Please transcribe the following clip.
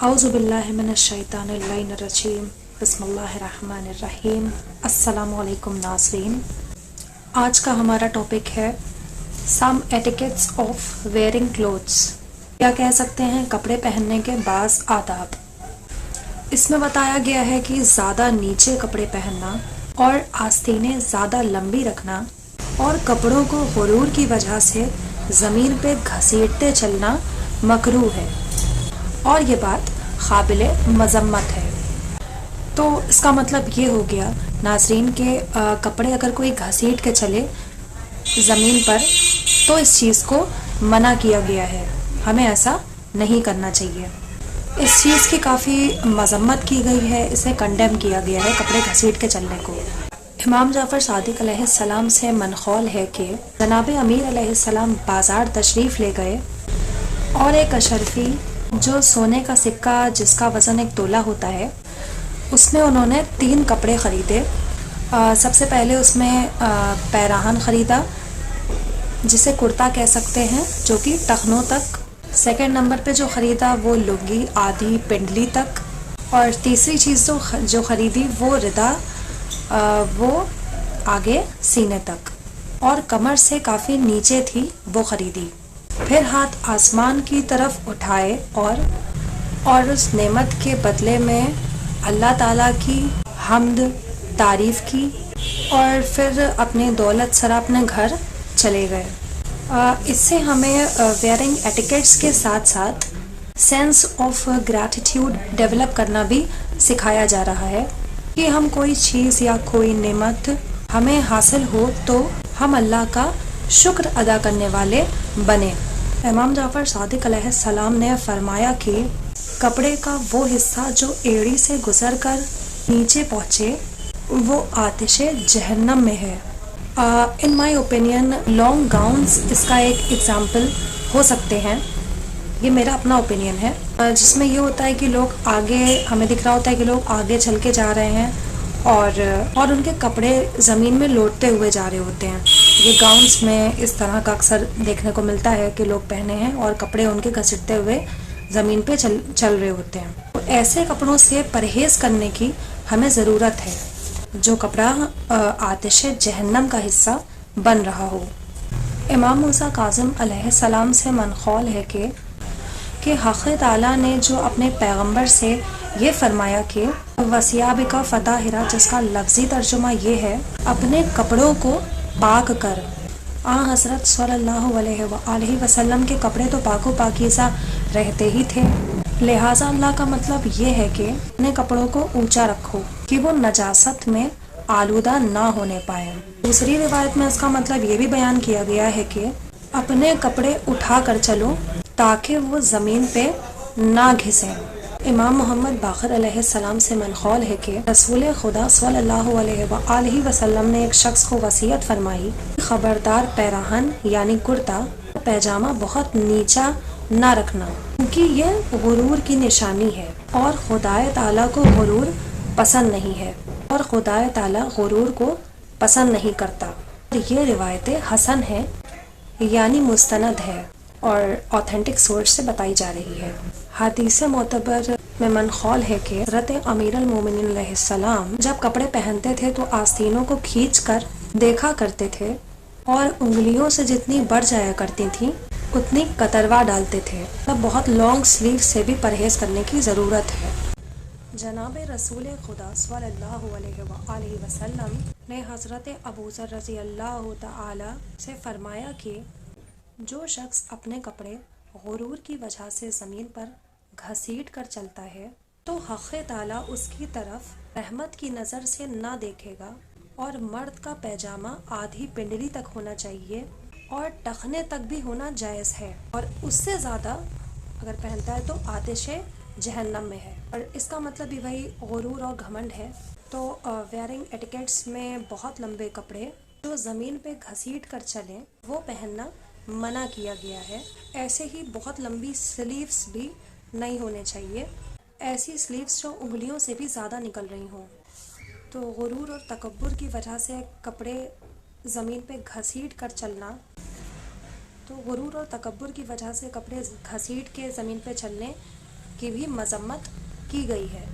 अऊज़ु बिल्लाहि मिनश्शैतानिर्रजीम बिस्मिल्लाहिर्रहमानिर्रहीम। अस्सलामु अलैकुम नाज़रीन। आज का हमारा टॉपिक है सम एटिकेट्स ऑफ वेयरिंग क्लोथ्स, क्या कह सकते हैं कपड़े पहनने के बाज़ आदाब। इसमें बताया गया है कि ज़्यादा नीचे कपड़े पहनना और आस्तीनें ज़्यादा लंबी रखना और कपड़ों को गुरूर की वजह से ज़मीन पे घसीटते चलना मकरूह है और ये बात काबिल मज़म्मत है। तो इसका मतलब ये हो गया नाज़रीन के कपड़े अगर कोई घसीट के चले ज़मीन पर तो इस चीज़ को मना किया गया है, हमें ऐसा नहीं करना चाहिए। इस चीज़ की काफ़ी मज़म्मत की गई है, इसे कंडेम किया गया है कपड़े घसीट के चलने को। इमाम जाफ़र सादिक अलैहिस्सलाम से मनक़ूल है कि जनाब अमीर अलैहिस्सलाम बाज़ार तशरीफ़ ले गए और एक अशरफी जो सोने का सिक्का जिसका वज़न एक तोला होता है उसमें उन्होंने 3 कपड़े ख़रीदे। सबसे पहले उसमें पैराहन ख़रीदा जिसे कुर्ता कह सकते हैं जो कि टखनों तक। सेकंड नंबर पे जो ख़रीदा वो लुंगी आधी पिंडली तक। और तीसरी चीज़ जो ख़रीदी वो रिदा, वो आगे सीने तक और कमर से काफ़ी नीचे थी वो ख़रीदी। फिर हाथ आसमान की तरफ उठाए और उस नेमत के बदले में अल्लाह ताला की हम्द तारीफ़ की और फिर अपने दौलत सरा अपने घर चले गए। इससे हमें वेयरिंग एटिकेट्स के साथ साथ सेंस ऑफ ग्रैटिट्यूड डेवलप करना भी सिखाया जा रहा है कि हम कोई चीज़ या कोई नेमत हमें हासिल हो तो हम अल्लाह का शुक्र अदा करने वाले बने। इमाम जाफ़र सादिक अलैहिस्सलाम ने फरमाया कि कपड़े का वो हिस्सा जो एड़ी से गुजर कर नीचे पहुँचे वो आतिशे जहन्नम में है। In my opinion long gowns इसका एक एग्जाम्पल हो सकते हैं। ये मेरा अपना ओपिनियन है, जिसमें ये होता है कि लोग आगे, हमें दिख रहा होता है कि लोग आगे चल के जा रहे हैं और उनके कपड़े ज़मीन में लौटते हुए जा रहे होते हैं। ये गाउन्स में इस तरह का अक्सर देखने को मिलता है कि लोग पहने हैं और कपड़े उनके घसीटते हुए ज़मीन पे चल रहे होते हैं। तो ऐसे कपड़ों से परहेज़ करने की हमें ज़रूरत है जो कपड़ा आतिश जहन्नम का हिस्सा बन रहा हो। इमाम मूसा काज़िम अलैहिस्सलाम से मनक़ूल है कि हक़ ताला ने जो अपने पैगंबर से ये फरमाया कि वसियाबिका फ़ताहिरा, जिसका लफ्ज़ी तर्जुमा ये है अपने कपड़ों को पाक कर। हज़रत सल्लल्लाहु अलैहि वसल्लम के कपड़े तो पाको पाकीज़ा रहते ही थे, लिहाजा अल्लाह का मतलब ये है कि अपने कपड़ों को ऊंचा रखो कि वो नजासत में आलूदा ना होने पाए। दूसरी रिवायत में इसका मतलब ये भी बयान किया गया है कि अपने कपड़े उठा कर चलो ताकि वो ज़मीन पे ना घिसें। इमाम मोहम्मद बाक़िर अलैहिस्सलाम से मनक़ूल है कि रसूल खुदा सल्लल्लाहु अलैहि वसल्लम ने एक शख्स को वसीयत फरमाई, ख़बरदार पैराहन यानी कुर्ता पैजामा बहुत नीचा ना रखना क्योंकि यह गुरूर की निशानी है और खुदाए ताला को गुरूर पसंद नहीं है और खुदाए ताला गुरूर को पसंद नहीं करता। ये रिवायतें हसन है यानी मुस्तनद है और ऑथेंटिक सोर्स से बताई जा रही है। हदीस मोतबर में मनक़ूल है कि हज़रत अमीरुल मोमिनीन अलैहिस्सलाम जब कपड़े पहनते थे तो आस्तीनों को खींच कर देखा करते थे और उंगलियों से जितनी बढ़ जाया करती थी उतनी कतरवा डालते थे। तब बहुत लॉन्ग स्लीव से भी परहेज़ करने की ज़रूरत है। जनाब रसूल खुदा सल्लल्लाहु अलैहि वसल्लम ने हज़रत अबू ज़र रज़ियल्लाहु तआला से फरमाया कि जो शख्स अपने कपड़े गुरूर की वजह से ज़मीन पर घसीट कर चलता है तो हक़ ताला उसकी तरफ रहमत की नज़र से ना देखेगा और मर्द का पैजामा आधी पिंडली तक होना चाहिए और टखने तक भी होना जायज़ है और उससे ज़्यादा अगर पहनता है तो आतिश जहन्नम में है। और इसका मतलब भी वही गुरूर और घमंड है। तो वेयरिंग एटिकेट्स में बहुत लंबे कपड़े जो ज़मीन पे घसीट कर चलें वो पहनना मना किया गया है। ऐसे ही बहुत लंबी स्लीव्स भी नहीं होने चाहिए, ऐसी स्लीव्स जो उंगलियों से भी ज़्यादा निकल रही हों। तो गुरूर और तकब्बुर की वजह से कपड़े ज़मीन पे घसीट कर चलना, तो गुरूर और तकब्बुर की वजह से कपड़े घसीट के ज़मीन पे चलने کی بھی مذمت کی گئی ہے۔